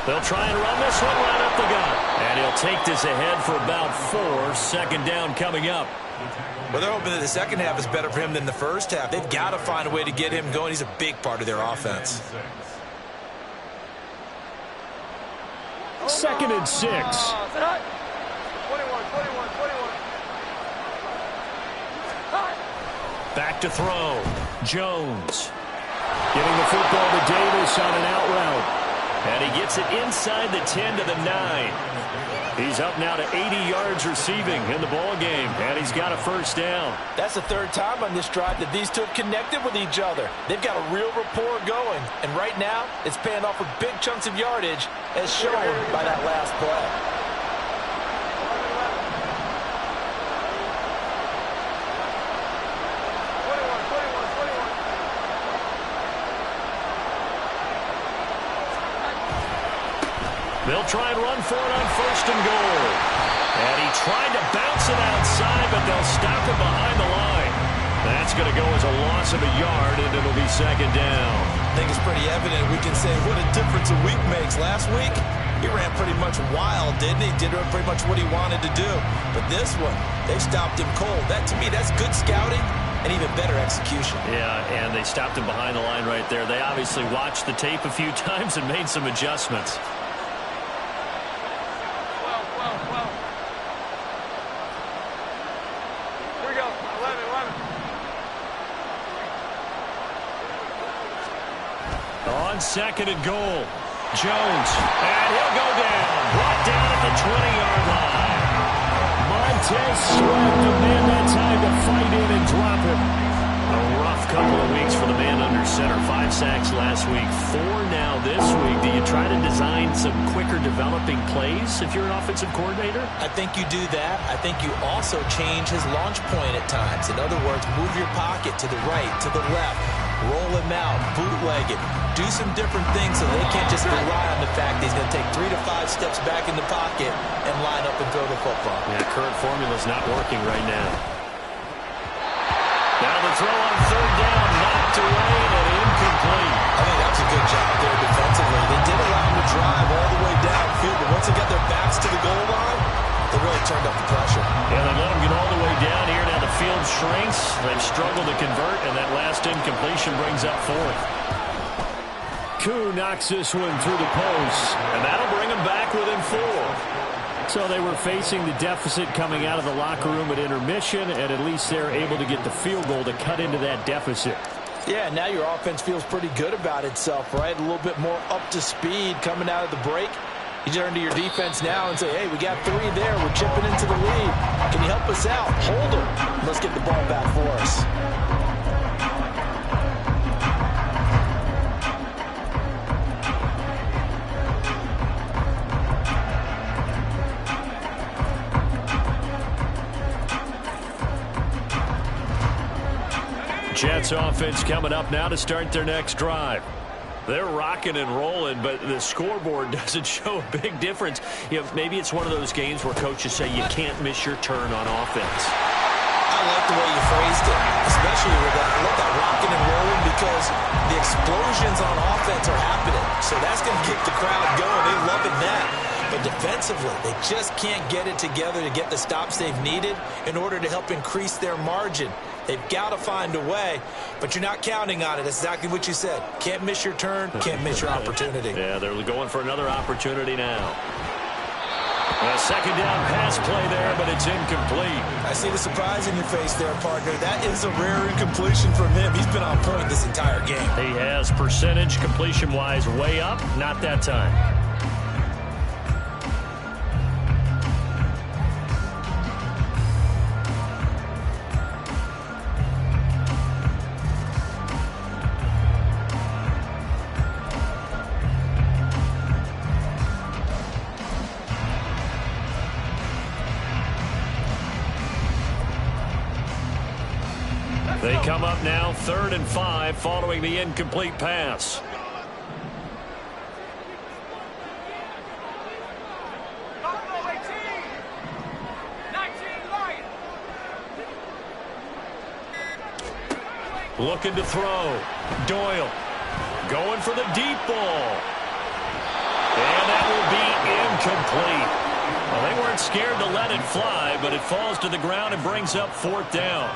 They'll try and run this one right up the gut. And he'll take this ahead for about 4. Second down coming up. Well, they're hoping that the second half is better for him than the first half. They've got to find a way to get him going. He's a big part of their offense. 2nd and 6. 21. Back to throw. Jones. Giving the football to Davis on an out route. And he gets it inside the 10 to the 9. He's up now to 80 yards receiving in the ball game, and he's got a first down. That's the third time on this drive that these two have connected with each other. They've got a real rapport going, and right now it's paying off with big chunks of yardage as shown by that last play. They'll try and run for it on 1st and goal. And he tried to bounce it outside, but they'll stop him behind the line. That's going to go as a loss of a yard, and it'll be second down. I think it's pretty evident we can say what a difference a week makes. Last week, he ran pretty much wild, didn't he? Did pretty much what he wanted to do. But this one, they stopped him cold. That, to me, that's good scouting and even better execution. Yeah, and they stopped him behind the line right there. They obviously watched the tape a few times and made some adjustments. On 2nd and goal, Jones, and he'll go down, brought down at the 20-yard line. Montez Sweat, the man that time to fight in and drop him. A rough couple of weeks for the man under center. 5 sacks last week, 4 now this week. Do you try to design some quicker developing plays if you're an offensive coordinator? I think you do that. I think you also change his launch point at times. In other words, move your pocket to the right, to the left, roll him out, bootleg it. Do some different things so they can't just rely on the fact that he's going to take 3 to 5 steps back in the pocket and line up and throw the football. Yeah, current formula's not working right now. Now the throw on 3rd down, knocked away and incomplete. I think that's a good job there defensively. They did allow him to drive all the way downfield, but once they got their backs to the goal line, they really turned up the pressure. Yeah, they let him get all the way down here. Now the field shrinks. They've struggled to convert, and that last incompletion brings up 4th. Koo knocks this one through the post. And that'll bring them back within 4. So they were facing the deficit coming out of the locker room at intermission, and at least they're able to get the field goal to cut into that deficit. Yeah, now your offense feels pretty good about itself, right? A little bit more up to speed coming out of the break. You turn to your defense now and say, hey, we got 3 there. We're chipping into the lead. Can you help us out? Hold them. Let's get the ball back for us. Jets offense coming up now to start their next drive. They're rocking and rolling, but the scoreboard doesn't show a big difference. You know, maybe it's one of those games where coaches say you can't miss your turn on offense. I like the way you phrased it, especially with that. I love that rocking and rolling because the explosions on offense are happening. So that's going to get the crowd going. They're loving that. But defensively, defensively. They just can't get it together to get the stops they've needed in order to help increase their margin. They've got to find a way, but you're not counting on it. That's exactly what you said. Can't miss your turn, can't miss your opportunity. Yeah, they're going for another opportunity now. A second down pass play there, but it's incomplete. I see the surprise in your face there, partner. That is a rare incompletion from him. He's been on point this entire game. He has percentage completion-wise way up, not that time. They come up now 3rd and 5 following the incomplete pass. Looking to throw. Doyle going for the deep ball. And that will be incomplete. Well, they weren't scared to let it fly, but it falls to the ground and brings up 4th down.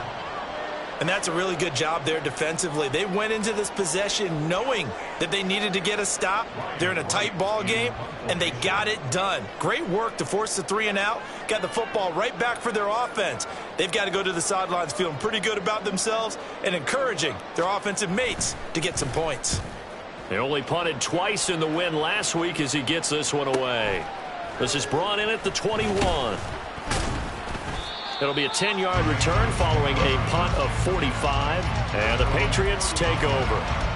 And that's a really good job there defensively. They went into this possession knowing that they needed to get a stop. They're in a tight ball game, and they got it done. Great work to force the 3 and out. Got the football right back for their offense. They've got to go to the sidelines feeling pretty good about themselves and encouraging their offensive mates to get some points. They only punted twice in the win last week as he gets this one away. This is brought in at the 21. It'll be a 10-yard return following a punt of 45. And the Patriots take over.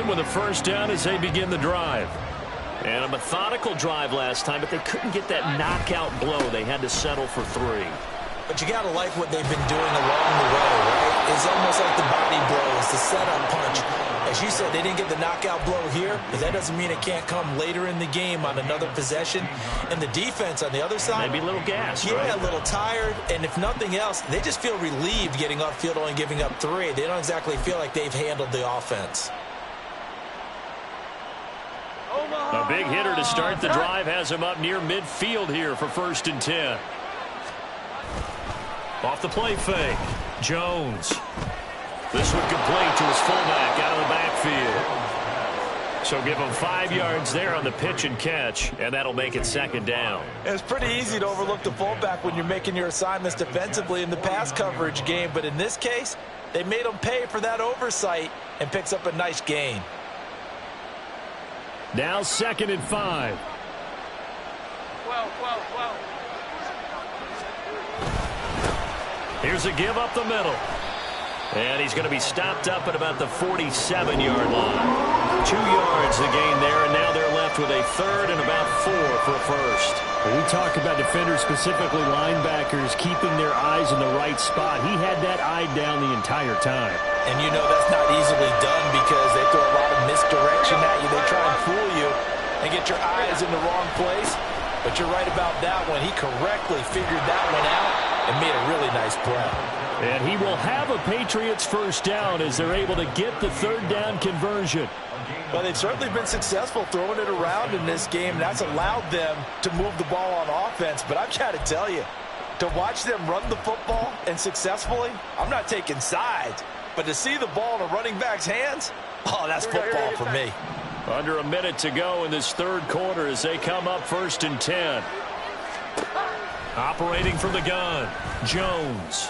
With a first down as they begin the drive. And a methodical drive last time, but they couldn't get that knockout blow. They had to settle for 3. But you got to like what they've been doing along the way, right? It's almost like the body blow. It's the setup punch. As you said, they didn't get the knockout blow here, but that doesn't mean it can't come later in the game on another possession. And the defense on the other side, maybe a little gas, yeah, right? A little tired. And if nothing else, they just feel relieved getting upfield, only giving up 3. They don't exactly feel like they've handled the offense. A big hitter to start the drive has him up near midfield here for 1st and 10. Off the play fake. Jones. This one complete to his fullback out of the backfield. So give him 5 yards there on the pitch and catch, and that'll make it 2nd down. It's pretty easy to overlook the fullback when you're making your assignments defensively in the pass coverage game, but in this case, they made him pay for that oversight and picks up a nice gain. Now 2nd and 5. Here's a give up the middle. And he's going to be stopped up at about the 47-yard line. 2 yards the gain there, and now they're left with a 3rd and about 4 for a first. When we talk about defenders, specifically linebackers, keeping their eyes in the right spot, he had that eye down the entire time. And you know that's not easily done because they throw a lot of misdirection at you. They try and fool you and get your eyes in the wrong place. But you're right about that one. He correctly figured that one out and made a really nice play. And he will have a Patriots first down as they're able to get the 3rd down conversion. Well, they've certainly been successful throwing it around in this game. That's allowed them to move the ball on offense. But I've got to tell you, to watch them run the football and successfully, I'm not taking sides. But to see the ball in a running back's hands, oh, that's football for me. Under a minute to go in this 3rd quarter as they come up 1st and 10. Operating from the gun, Jones.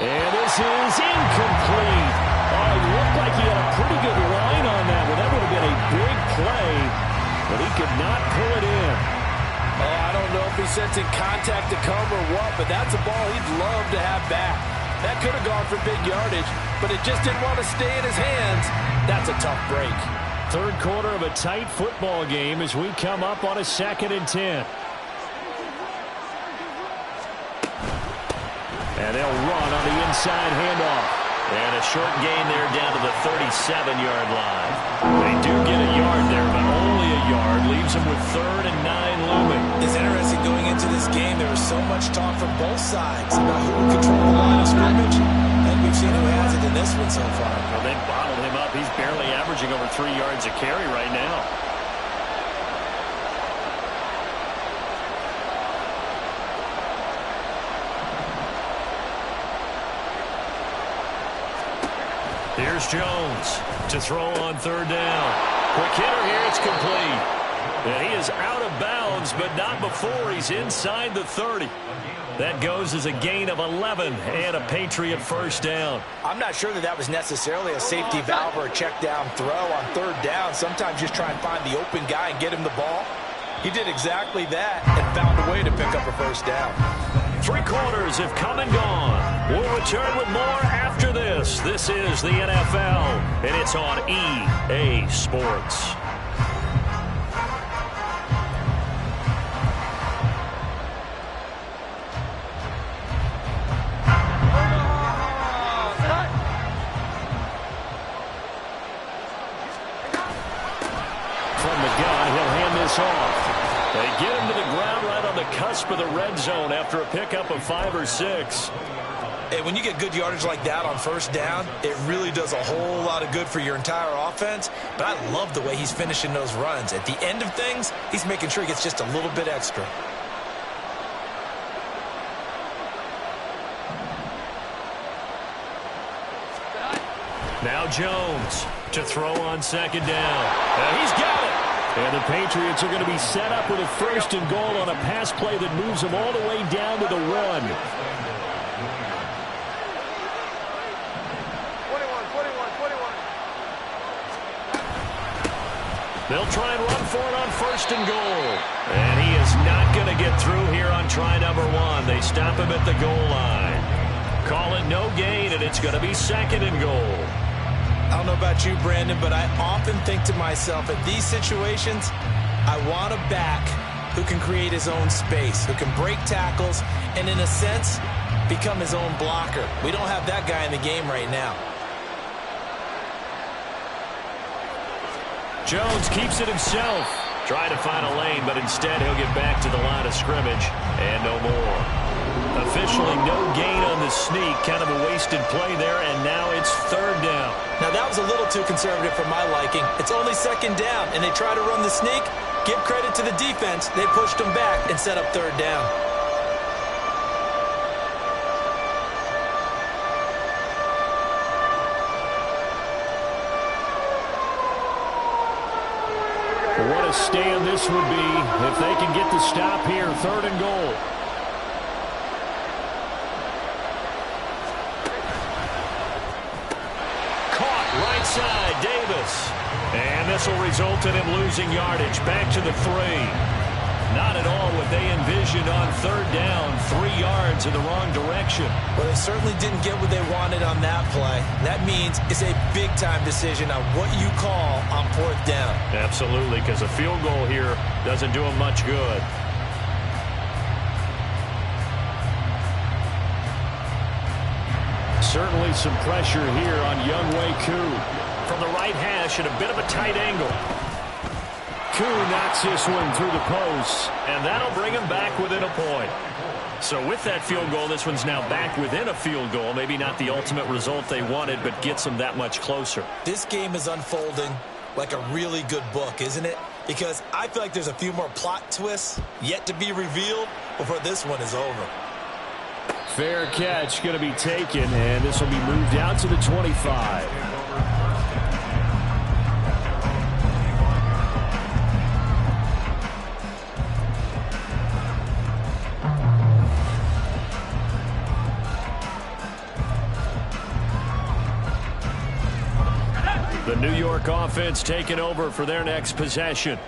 And this is incomplete. Oh, it looked like he had a pretty good line on that one. That would have been a big play, but he could not pull it in. Oh, I don't know if he's sensing contact to come or what, but that's a ball he'd love to have back. That could have gone for big yardage, but it just didn't want to stay in his hands. That's a tough break. 3rd quarter of a tight football game as we come up on a 2nd and 10. They'll run on the inside handoff. And a short gain there down to the 37-yard line. They do get a yard there, but only a yard. Leaves them with 3rd and 9 looming. It's interesting going into this game. There was so much talk from both sides about who would control the line of scrimmage. And we've seen who has it in this one so far. Well, they bottled him up. He's barely averaging over 3 yards a carry right now. Here's Jones to throw on 3rd down. Quick hitter here. It's complete. And he is out of bounds, but not before he's inside the 30. That goes as a gain of 11 and a Patriot first down. I'm not sure that was necessarily a safety valve or a check down throw on 3rd down. Sometimes just try and find the open guy and get him the ball. He did exactly that and found a way to pick up a first down. 3 quarters have come and gone. We'll return with more after this. This is the NFL, and it's on EA Sports. From the gun, he'll hand this off. They get him to the ground right on the cusp of the red zone after a pickup of 5 or 6. And when you get good yardage like that on 1st down, it really does a whole lot of good for your entire offense. But I love the way he's finishing those runs. At the end of things, he's making sure he gets just a little bit extra. Now Jones to throw on 2nd down. And he's got it. And the Patriots are going to be set up with a 1st and goal on a pass play that moves them all the way down to the 1. 21, 21. They'll try and run for it on 1st and goal. And he is not going to get through here on try number 1. They stop him at the goal line. Call it no gain, and it's going to be 2nd and goal. I don't know about you, Brandon, but I often think to myself, in these situations, I want a back who can create his own space, who can break tackles, and in a sense, become his own blocker. We don't have that guy in the game right now. Jones keeps it himself. Trying to find a lane, but instead he'll get back to the line of scrimmage, and no more. Officially no gain on the sneak. Kind of a wasted play there, and now it's 3rd down. Now, that was a little too conservative for my liking. It's only 2nd down, and they try to run the sneak. Give credit to the defense. They pushed them back and set up 3rd down. What a stand this would be if they can get the stop here. 3rd and goal. Right side, Davis. And this will result in him losing yardage. Back to the 3. Not at all what they envisioned on 3rd down. 3 yards in the wrong direction. Well, they certainly didn't get what they wanted on that play. That means it's a big-time decision on what you call on 4th down. Absolutely, because a field goal here doesn't do him much good. Certainly some pressure here on Younghoe Koo. From the right hash at a bit of a tight angle. Koo knocks this one through the post. And that'll bring him back within a point. So with that field goal, this one's now back within a field goal. Maybe not the ultimate result they wanted, but gets them that much closer. This game is unfolding like a really good book, isn't it? Because I feel like there's a few more plot twists yet to be revealed before this one is over. Fair catch going to be taken, and this will be moved out to the 25. The New York offense taking over for their next possession.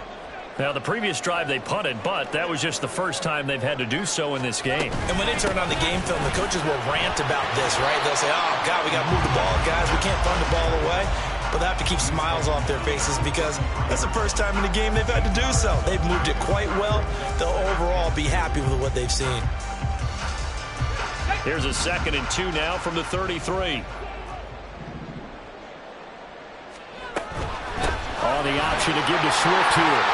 Now, the previous drive they punted, but that was just the first time they've had to do so in this game. And when they turn on the game film, the coaches will rant about this, right? They'll say, oh, God, we got to move the ball, guys. We can't punt the ball away. But they have to keep smiles off their faces because that's the first time in the game they've had to do so. They've moved it quite well. They'll overall be happy with what they've seen. Here's a 2nd and 2 now from the 33. On the option to give to Swift here.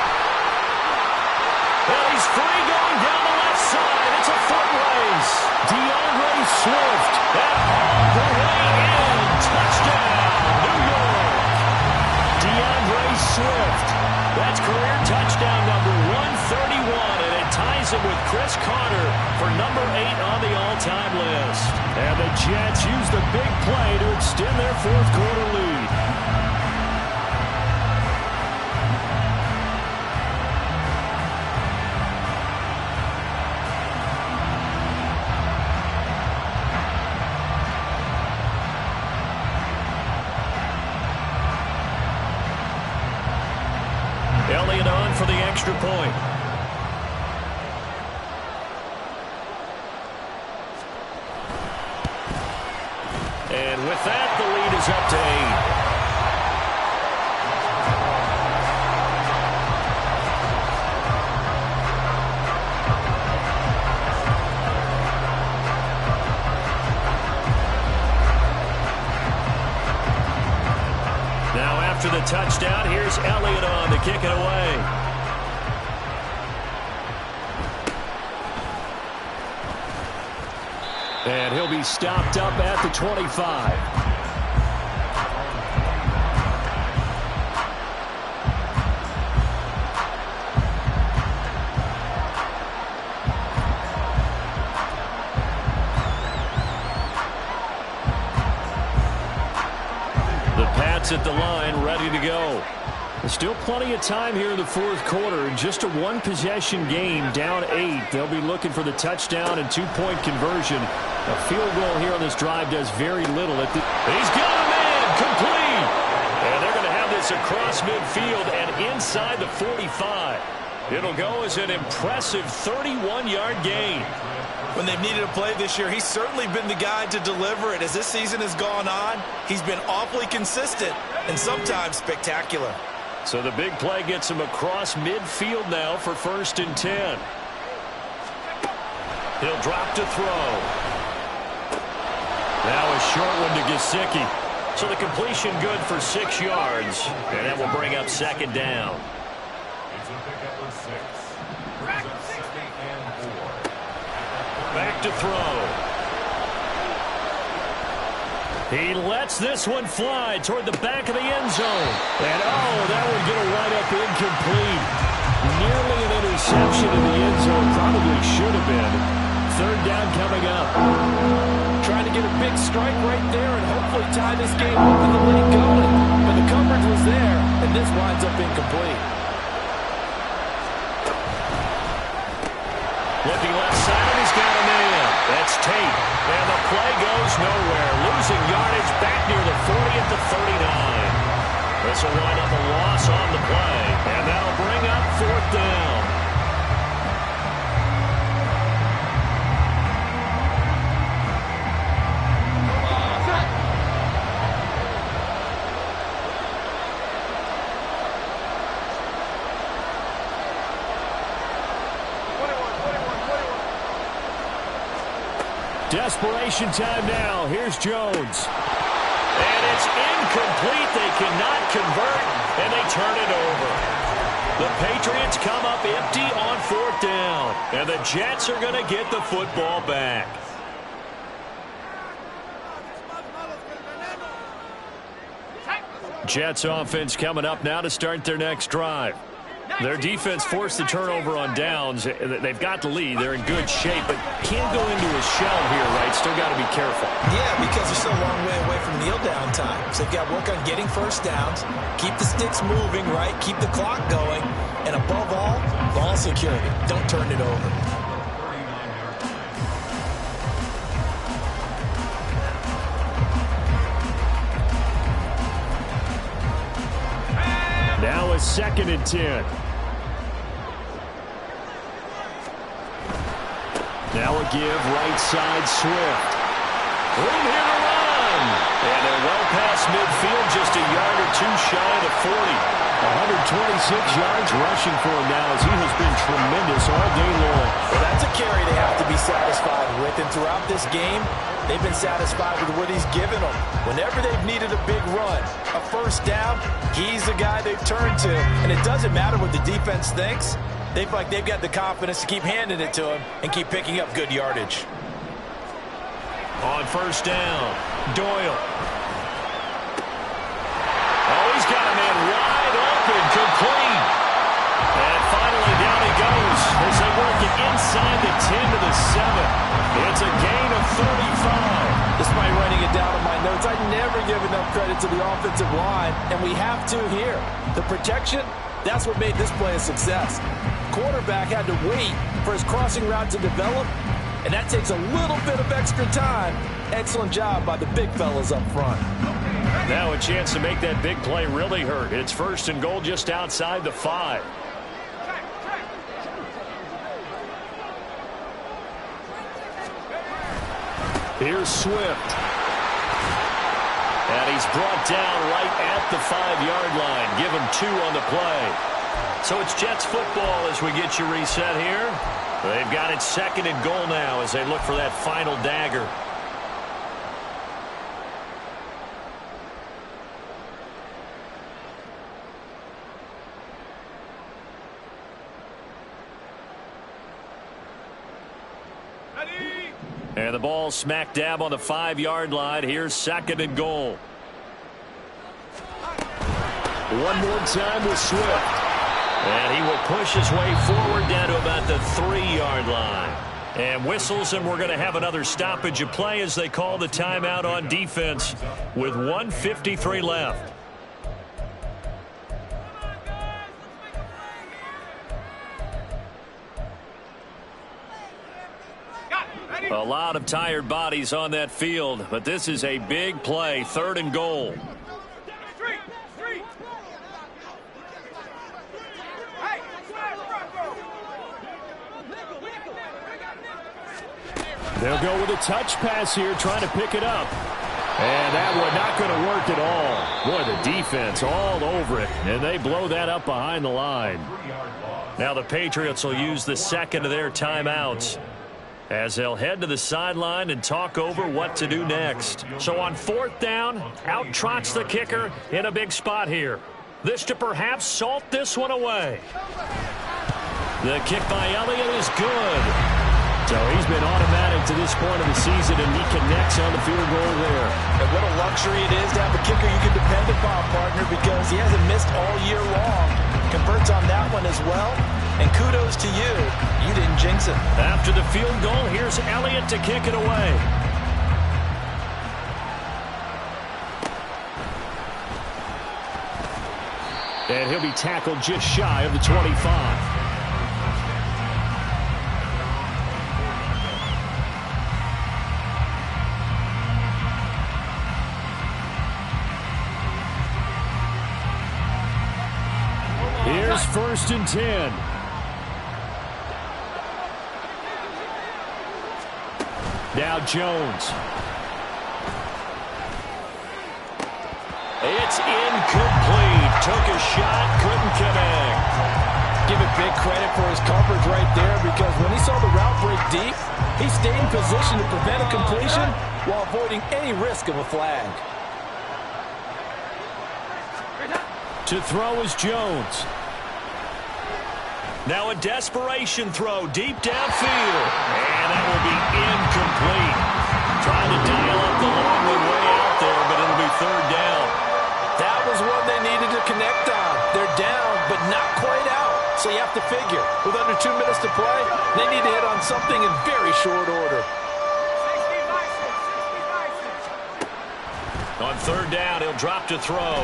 Well, he's free going down the left side. It's a foot race. DeAndre Swift. And all the way in. Touchdown, New York. DeAndre Swift. That's career touchdown number 131, and it ties him with Chris Carter for number 8 on the all-time list. And the Jets use the big play to extend their fourth-quarter lead. Elliott on for the extra point. And with that, the lead is up to 8. After the touchdown, here's Elliott on to kick it away. And he'll be stopped up at the 25. At the line, ready to go. There's still plenty of time here in the fourth quarter. Just a one-possession game, down 8. They'll be looking for the touchdown and two-point conversion. A field goal here on this drive does very little. He's got him in, complete. And they're going to have this across midfield and inside the 45. It'll go as an impressive 31-yard gain. When they've needed a play this year, he's certainly been the guy to deliver it. As this season has gone on, he's been awfully consistent and sometimes spectacular. So the big play gets him across midfield now for 1st and 10. He'll drop to throw. Now a short one to Gesicki. So the completion good for 6 yards. And that will bring up 2nd down. Back to throw. He lets this one fly toward the back of the end zone. And, that would get a wide-up incomplete. Nearly an interception in the end zone. Probably should have been. 3rd down coming up. Trying to get a big strike right there and hopefully tie this game up in the late going. But the coverage was there, and this winds up incomplete. Looking left side, he's got a man. That's Tate. And the play goes nowhere. Losing yardage back near the 40 at the 39. This will wind up a loss on the play. And that'll bring up 4th down. Desperation time now. Here's Jones. And it's incomplete. They cannot convert, and they turn it over. The Patriots come up empty on 4th down, and the Jets are going to get the football back. Jets offense coming up now to start their next drive. Their defense forced the turnover on downs. They've got the lead. They're in good shape, but can't go into a shell here, right? Still got to be careful. Yeah, because they're still a long way away from kneel down time. So they've got to work on getting first downs, keep the sticks moving, right? Keep the clock going, and above all, ball security. Don't turn it over. Now a 2nd and 10. Now a give right side Swift. Room here to run. And they're well past midfield, just a yard or two shy of the 40. yards rushing for him now as he has been tremendous all day long. Well, that's a carry they have to be satisfied with. And throughout this game, they've been satisfied with what he's given them. Whenever they've needed a big run, a first down, he's the guy they've turned to. And it doesn't matter what the defense thinks. They feel like they've got the confidence to keep handing it to him and keep picking up good yardage. On first down, Doyle. Oh, he's got a man wide open, complete. And finally down he goes as they work it inside the 10 to the 7. It's a gain of 35. Despite writing it down in my notes, I never give enough credit to the offensive line, and we have to here. The protection, that's what made this play a success. Quarterback had to wait for his crossing route to develop, and that takes a little bit of extra time. Excellent job by the big fellas up front. Now a chance to make that big play really hurt. It's first and goal just outside the 5. Here's Swift. And he's brought down right at the 5-yard line. Give him 2 on the play. So it's Jets football as we get you reset here. They've got it second and goal now as they look for that final dagger. And the ball smack dab on the 5-yard line. Here's second and goal. One more time with Swift. And he will push his way forward down to about the 3-yard line. And whistles, and we're going to have another stoppage of play as they call the timeout on defense with 1:53 left. A lot of tired bodies on that field, but this is a big play, third and goal. They'll go with a touch pass here, trying to pick it up. And that one not going to work at all. Boy, the defense all over it, and they blow that up behind the line. Now the Patriots will use the second of their timeouts as they'll head to the sideline and talk over what to do next. So on fourth down, out trots the kicker in a big spot here. This to perhaps salt this one away. The kick by Elliott is good. So he's been automatic to this point of the season, and he connects on the field goal there. And what a luxury it is to have a kicker you can depend upon, partner, because he hasn't missed all year long. Converts on that one as well. And kudos to you. You didn't jinx it. After the field goal, here's Elliott to kick it away. And he'll be tackled just shy of the 25. Here's first and 10. Now Jones. It's incomplete. Took a shot, couldn't connect. Give it big credit for his coverage right there, because when he saw the route break deep, he stayed in position to prevent a completion while avoiding any risk of a flag. To throw is Jones. Now a desperation throw deep downfield. And that will be incomplete. Trying to dial up the long way out there, but it'll be third down. That was one they needed to connect on. They're down, but not quite out. So you have to figure, with under 2 minutes to play, they need to hit on something in very short order. On third down, he'll drop to throw.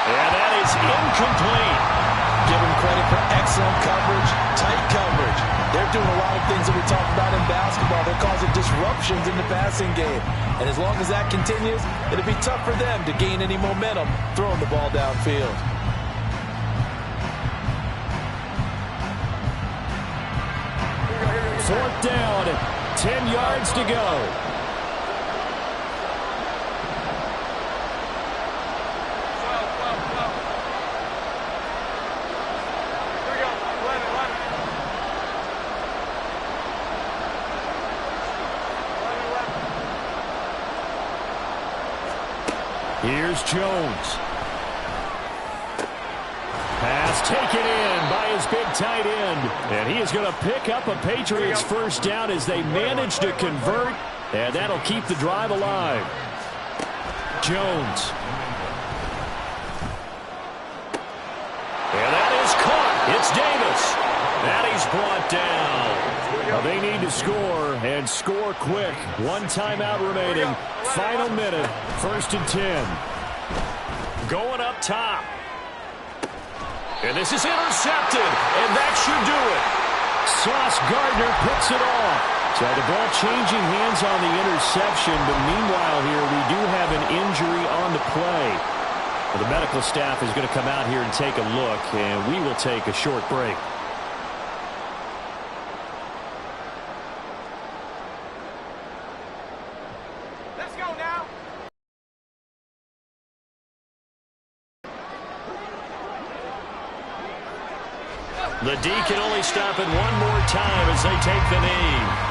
And that is incomplete. Give him credit for excellent coverage, tight coverage. They're doing a lot of things that we talk about in basketball. They're causing disruptions in the passing game. And as long as that continues, it'll be tough for them to gain any momentum throwing the ball downfield. Fourth down, 10 yards to go. Here's Jones. Pass taken in by his big tight end. And he is going to pick up a Patriots first down as they manage to convert. And that'll keep the drive alive. Jones. And that is caught. It's Davis. And he's brought down. Well, they need to score, and score quick. One timeout remaining. Final minute. 1st and 10. Going up top. And this is intercepted. And that should do it. Sauce Gardner picks it off. So the ball changing hands on the interception, but meanwhile here we do have an injury on the play. Well, the medical staff is going to come out here and take a look, and we will take a short break. Let's go now. The D can only stop it one more time as they take the knee.